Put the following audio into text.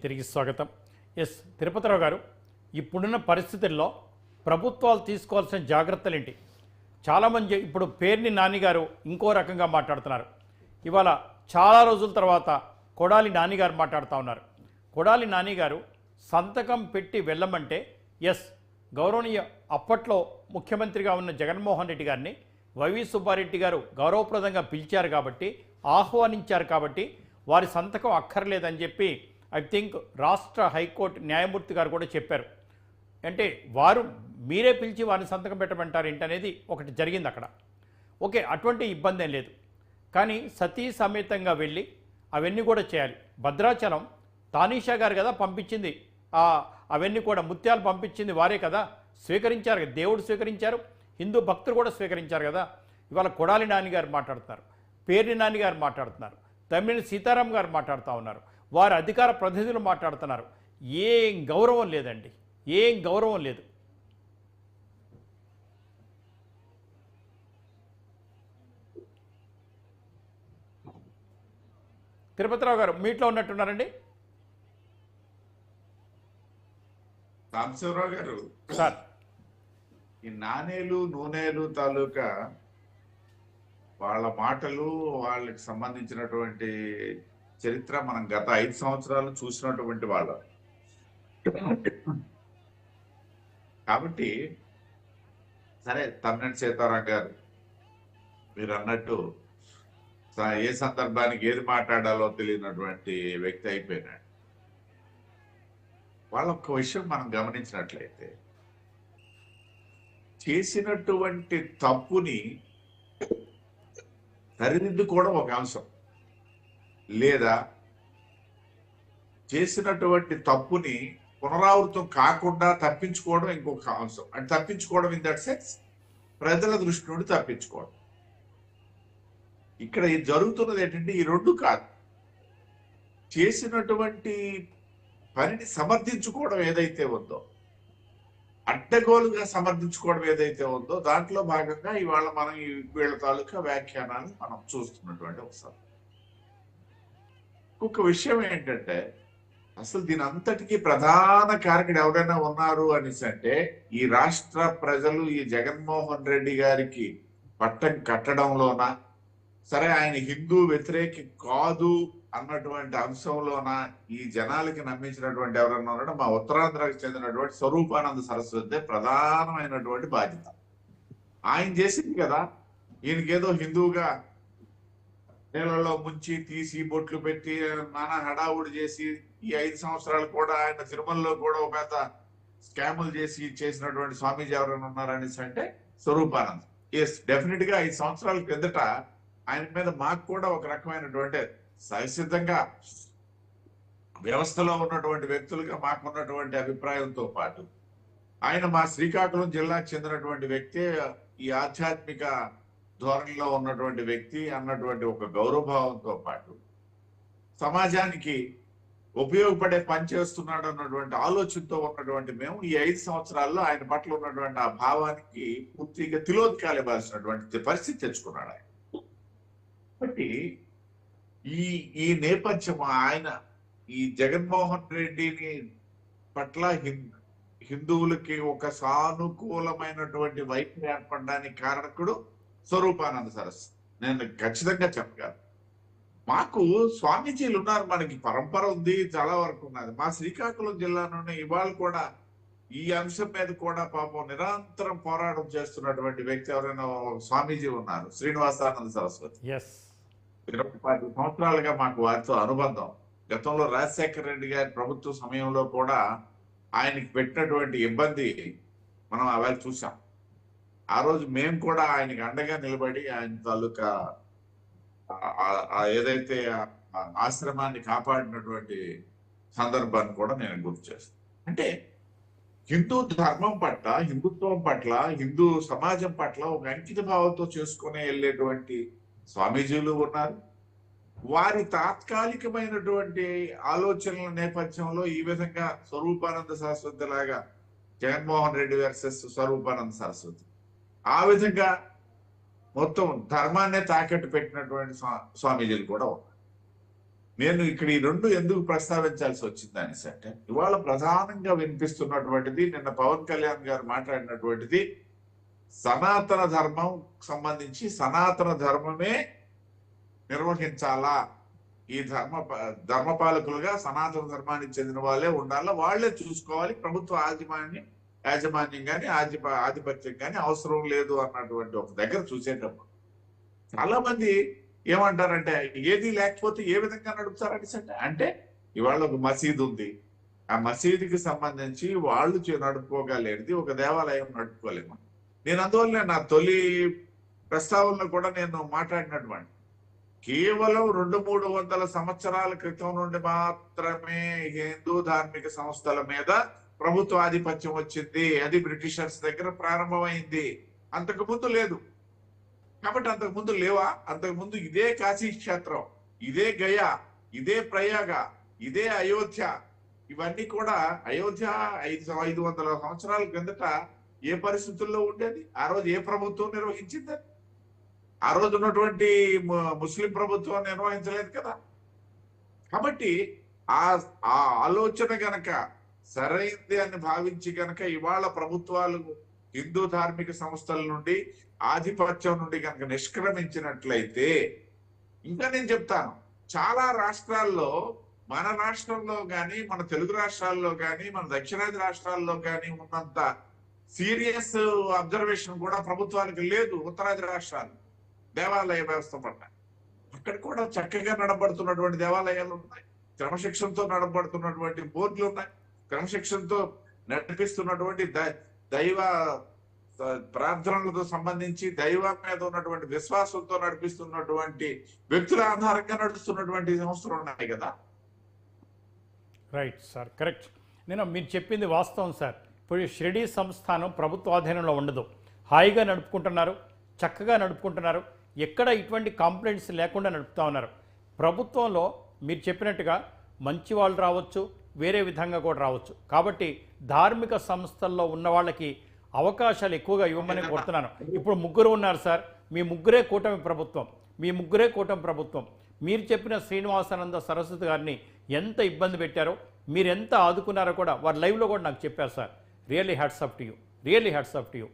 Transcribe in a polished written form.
తిరిగి స్వాగతం. తిరుపతిరావు గారు, ఇప్పుడున్న పరిస్థితుల్లో ప్రభుత్వాలు తీసుకోవాల్సిన జాగ్రత్తలు ఏంటి? చాలామంది ఇప్పుడు పేర్ని నాని గారు ఇంకో రకంగా మాట్లాడుతున్నారు. ఇవాళ చాలా రోజుల తర్వాత కొడాలి నాని గారు మాట్లాడుతూ ఉన్నారు. కొడాలి నాని గారు సంతకం పెట్టి వెళ్ళమంటే గౌరవనీయ అప్పట్లో ముఖ్యమంత్రిగా ఉన్న జగన్మోహన్ రెడ్డి గారిని వైవి సుబ్బారెడ్డి గారు గౌరవప్రదంగా పిలిచారు కాబట్టి, ఆహ్వానించారు కాబట్టి వారి సంతకం అక్కర్లేదని చెప్పి ఐ థింక్ రాష్ట్ర హైకోర్టు న్యాయమూర్తి గారు కూడా చెప్పారు. అంటే వారు మీరే పిలిచి వారిని సంతకం పెట్టమంటారు ఏంటనేది ఒకటి జరిగింది అక్కడ. ఓకే, అటువంటి ఇబ్బంది ఏం లేదు. కానీ సతీ సమేతంగా వెళ్ళి అవన్నీ కూడా చేయాలి. భద్రాచలం తానీషా గారు కదా పంపించింది, అవన్నీ కూడా ముత్యాలు పంపించింది వారే కదా, స్వీకరించారు కదా, దేవుడు స్వీకరించారు, హిందూ భక్తులు కూడా స్వీకరించారు కదా. ఇవాళ కొడాలి నాని గారు మాట్లాడుతున్నారు, పేర్ని నాని గారు మాట్లాడుతున్నారు, తమ్మినేని సీతారాం గారు మాట్లాడుతూ ఉన్నారు, వారి అధికార ప్రతినిధులు మాట్లాడుతున్నారు. ఏం గౌరవం లేదండి, ఏం గౌరవం లేదు. తిరుపతిరావు గారు మీట్లో ఉన్నట్టున్నారండి. సాంబశివరావు గారు సార్, ఈ నాణేలు నూనెలు తాలూకా వాళ్ళ మాటలు, వాళ్ళకి సంబంధించినటువంటి చరిత్ర మనం గత 5 సంవత్సరాలు చూసినటువంటి వాళ్ళ. కాబట్టి సరే, తమ్మినేని సీతారాం గారు మీరు అన్నట్టు ఏ సందర్భానికి ఏది మాట్లాడాలో తెలియనటువంటి వ్యక్తి అయిపోయినాడు. వాళ్ళ ఒక్క విషయం మనం గమనించినట్లయితే, చేసినటువంటి తప్పుని సరిదిద్దుకోవడం ఒక అంశం, లేదా చేసినటువంటి తప్పుని పునరావృతం కాకుండా తప్పించుకోవడం ఇంకొక అంశం. అంటే తప్పించుకోవడం ఇన్ దట్ సెన్స్ ప్రజల దృష్టి నుండి తప్పించుకోవడం. ఇక్కడ జరుగుతున్నది ఏంటంటే ఈ రెండు కాదు. చేసినటువంటి పనిని సమర్థించుకోవడం ఏదైతే ఉందో, అడ్డగోలుగా సమర్థించుకోవడం ఏదైతే ఉందో, దాంట్లో భాగంగా ఇవాళ మనం వీళ్ళ తాలూకా వ్యాఖ్యానాన్ని మనం చూస్తున్నటువంటి ఒకసారి. ఇంకొక విషయం ఏంటంటే, అసలు దీని అంతటికీ ప్రధాన కారకుడు ఎవరైనా ఉన్నారు అనేసి అంటే, ఈ రాష్ట్ర ప్రజలు ఈ జగన్మోహన్ రెడ్డి గారికి పట్టం కట్టడంలోన, సరే ఆయన హిందూ వ్యతిరేకి కాదు అన్నటువంటి అంశంలోన ఈ జనాలకి నమ్మించినటువంటి ఎవరన్నా ఉన్నాడో మా ఉత్తరాంధ్రకు చెందినటువంటి స్వరూపానంద సరస్వతి ప్రధానమైనటువంటి బాధ్యత. ఆయన చేసింది కదా, ఈయనకేదో హిందువుగా నీళ్ళలో ముంచి తీసి బొట్లు పెట్టి నానా హడావుడి చేసి ఈ 5 సంవత్సరాలు కూడా ఆయన తిరుమలలో కూడా ఒక పెద్ద స్కాములు చేసినటువంటి స్వామీజీ ఎవరైనా ఉన్నారనేసి అంటే స్వరూపానంద్. డెఫినెట్ గా 5 సంవత్సరాల కిందట ఆయన మీద మాకు కూడా ఒక రకమైనటువంటి సహసిద్ధంగా వ్యవస్థలో ఉన్నటువంటి వ్యక్తులుగా మాకున్నటువంటి అభిప్రాయంతో పాటు, ఆయన మా శ్రీకాకుళం జిల్లాకు చెందినటువంటి వ్యక్తి, ఈ ఆధ్యాత్మిక ధోరణిలో ఉన్నటువంటి వ్యక్తి అన్నటువంటి ఒక గౌరవభావంతో పాటు, సమాజానికి ఉపయోగపడే పని చేస్తున్నాడు అన్నటువంటి ఆలోచనతో ఉన్నటువంటి మేము ఈ 5 సంవత్సరాల్లో ఆయన పట్ల ఉన్నటువంటి ఆ భావానికి పూర్తిగా తిలోదకాలు ఇవ్వాల్సినటువంటి పరిస్థితి తెచ్చుకున్నాడు ఆయన. కాబట్టి ఈ నేపథ్యం, ఆయన ఈ జగన్మోహన్ రెడ్డిని పట్ల హిందువులకి ఒక సానుకూలమైనటువంటి వైఖరి ఏర్పడడానికి కారణకుడు స్వరూపానంద సరస్వతి. నేను ఖచ్చితంగా చెప్పగలను. మాకు స్వామీజీలు ఉన్నారు, మనకి పరంపర ఉంది, చాలా వరకు ఉన్నది. మా శ్రీకాకుళం జిల్లా నుండి ఇవాళ కూడా ఈ అంశం మీద కూడా పాపం నిరంతరం పోరాటం చేస్తున్నటువంటి వ్యక్తి ఎవరైనా స్వామీజీ ఉన్నారు, శ్రీనివాసానంద సరస్వతి. 25 సంవత్సరాలుగా మాకు వారితో అనుబంధం. గతంలో రాజశేఖర రెడ్డి గారి ప్రభుత్వ సమయంలో కూడా ఆయనకి పెట్టినటువంటి ఇబ్బంది మనం అవేళ చూసాం. ఆ రోజు మేము కూడా ఆయనకి అండగా నిలబడి ఆయన తాలూకా ఏదైతే ఆశ్రమాన్ని కాపాడినటువంటి సందర్భాన్ని కూడా నేను గుర్తు చేస్తాను. అంటే హిందూ ధర్మం పట్ల, హిందుత్వం పట్ల, హిందూ సమాజం పట్ల ఒక అంకిత భావంతో చేసుకునే వెళ్ళేటువంటి స్వామీజీలు ఉన్నారు. వారి తాత్కాలికమైనటువంటి ఆలోచనల నేపథ్యంలో ఈ విధంగా స్వరూపానంద సరస్వతి లాగా, జగన్మోహన్ రెడ్డి వర్సెస్ స్వరూపానంద సరస్వతి, ఆ విధంగా మొత్తం ధర్మాన్నే తాకట్టు పెట్టినటువంటి స్వామీజీలు కూడా ఉన్నారు. నేను ఇక్కడ ఈ రెండు ఎందుకు ప్రస్తావించాల్సి వచ్చింది అనేసి అంటే, ఇవాళ ప్రధానంగా వినిపిస్తున్నటువంటిది, నిన్న పవన్ కళ్యాణ్ గారు మాట్లాడినటువంటిది, సనాతన ధర్మం సంబంధించి సనాతన ధర్మమే నిర్వహించాలా, ఈ ధర్మపాలకులుగా సనాతన ధర్మానికి చెందిన వాళ్ళే ఉండాలా, వాళ్లే చూసుకోవాలి, ప్రభుత్వ యాజమాన్యం కానీ ఆధిపత్యం కానీ అవసరం లేదు అన్నటువంటి ఒక దగ్గర చూసేటప్పుడు చాలా మంది ఏమంటారంటే, ఏది లేకపోతే ఏ విధంగా నడుపుతారని అంటే ఇవాళ ఒక మసీదు ఉంది, ఆ మసీదుకి సంబంధించి వాళ్ళు నడుపుకోగలేనిది ఒక దేవాలయం నడుపుకోలేము. నేను అందువల్ల నా తొలి ప్రస్తావనలో కూడా నేను మాట్లాడినటువంటి, కేవలం 200-300 సంవత్సరాల క్రితం నుండి మాత్రమే హిందూ ధార్మిక సంస్థల మీద ప్రభుత్వ ఆధిపత్యం వచ్చింది. అది బ్రిటిషర్స్ దగ్గర ప్రారంభమైంది, అంతకు ముందు లేదు. కాబట్టి అంతకు ముందు లేవా? అంతకు ముందు ఇదే కాశీ క్షేత్రం, ఇదే గయా, ఇదే ప్రయాగ, ఇదే అయోధ్య, ఇవన్నీ కూడా అయోధ్య 500 సంవత్సరాల కిందట ఏ పరిస్థితుల్లో ఉండేది? ఆ రోజు ఏ ప్రభుత్వం నిర్వహించింది? ఆ రోజు ఉన్నటువంటి ముస్లిం ప్రభుత్వం నిర్వహించలేదు కదా. కాబట్టి ఆ ఆలోచన గనక సరైంది అని భావించి గనక ఇవాళ ప్రభుత్వాలు హిందూ ధార్మిక సంస్థల నుండి ఆధిపత్యం నుండి కనుక నిష్క్రమించినట్లయితే, ఇంకా నేను చెప్తాను, చాలా రాష్ట్రాల్లో, మన రాష్ట్రంలో కానీ, మన తెలుగు రాష్ట్రాల్లో కానీ, మన దక్షిణాది రాష్ట్రాల్లో కానీ ఉన్నంత సీరియస్ అబ్జర్వేషన్ కూడా ప్రభుత్వానికి లేదు. ఉత్తరాది రాష్ట్రాలు దేవాలయ వ్యవస్థ పట్ల అక్కడ కూడా చక్కగా నడబడుతున్నటువంటి దేవాలయాలు ఉన్నాయి, క్రమశిక్షణతో నడబడుతున్నటువంటి బోర్డులు ఉన్నాయి, క్రమశిక్షణతో నడిపిస్తున్నటువంటి దైవ ప్రార్థనలతో సంబంధించి దైవం మీద ఉన్నటువంటి విశ్వాసంతో నడిపిస్తున్నటువంటి వ్యక్తుల ఆధారంగా నడుస్తున్నటువంటి సంస్థలు ఉన్నాయి కదా. Right sir, correct. మీరు చెప్పింది వాస్తవం సార్. ఇప్పుడు షిరిడీ సంస్థానం ప్రభుత్వ ఆధీనంలో ఉండదు, హాయిగా నడుపుకుంటున్నారు, చక్కగా నడుపుకుంటున్నారు, ఎక్కడ ఇటువంటి కంప్లైంట్స్ లేకుండా నడుపుతూ ఉన్నారు. ప్రభుత్వంలో మీరు చెప్పినట్టుగా మంచి వాళ్ళు రావచ్చు, వేరే విధంగా కూడా రావచ్చు. కాబట్టి ధార్మిక సంస్థల్లో ఉన్న వాళ్ళకి అవకాశాలు ఎక్కువగా ఇవ్వమని కోరుతున్నాను. ఇప్పుడు 3 ఉన్నారు సార్, మీ ముగ్గురే కూటమి ప్రభుత్వం. మీరు చెప్పిన శ్రీనివాసానంద సరస్వతి గారిని ఎంత ఇబ్బంది పెట్టారో, మీరు ఎంత ఆదుకున్నారో కూడా వారు లైవ్లో కూడా నాకు చెప్పారు sir. Really hats off to you.